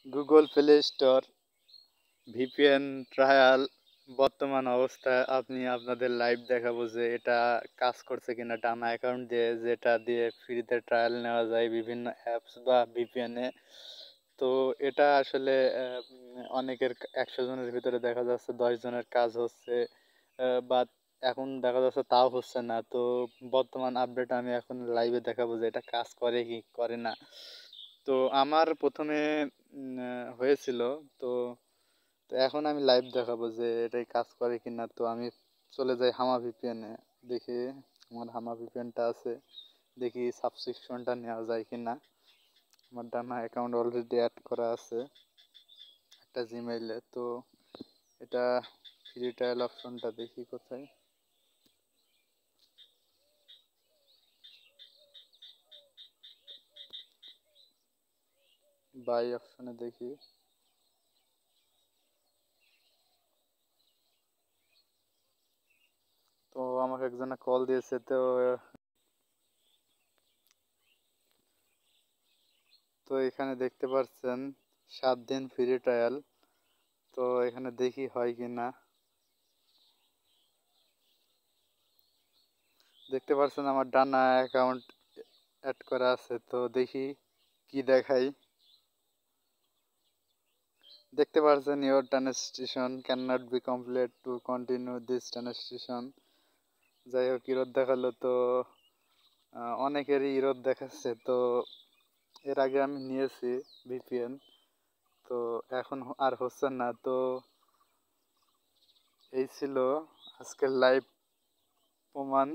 Google play store VPN trial বর্তমান অবস্থায় আপনি আপনাদের লাইভ দেখাবো যে এটা কাজ করছে কিনা ডানা অ্যাকাউন্ট দিয়ে, যেটা দিয়ে ফ্রিতে ট্রায়াল নেওয়া যায় বিভিন্ন অ্যাপস বা ভিপিএনে। তো এটা আসলে অনেকের 100 জনের ভিতরে দেখা যাচ্ছে 10 জনের কাজ হচ্ছে, বা এখন দেখা যাচ্ছে তাও হচ্ছে না। তো বর্তমান আপডেট আমি এখন লাইভে দেখাবো যে এটা কাজ করে কি করে না। তো আমার প্রথমে হয়েছিল। তো তো এখন আমি লাইভ দেখাবো যে এটাই কাজ করে কিনা। তো আমি চলে যাই হামা ভিপিএনে, দেখি আমার হামা ভিপিএনটা আছে, দেখি সাবস্ক্রিপশনটা নেওয়া যায় কিনা। আমার ডানা অ্যাকাউন্ট অলরেডি অ্যাড করা আছে একটা জিমেইলে। তো এটা ফ্রি ট্রায়াল অপশনটা দেখি কোথায়। বাই অপশনে দেখি। তো আমাকে একজনে কল দিয়েছে। তো এখানে দেখতে পাচ্ছেন 7 দিন ফ্রি ট্রায়াল। তো এখানে দেখি হয় কি না। দেখতে পাচ্ছেন আমার ডানা অ্যাকাউন্ট অ্যাড করা আছে। তো দেখি কি দেখাই। দেখতে পাচ্ছেন your translation can not be complete to continue this translation. যাই হোক, ইরোদ দেখালো। তো অনেকেরই ইরোদ দেখাচ্ছে। তো এর আগে আমি নিয়েছি ভিপিএন, তো এখন আর হচ্ছে না। তো এই ছিল আজকের লাইভ প্রমাণ।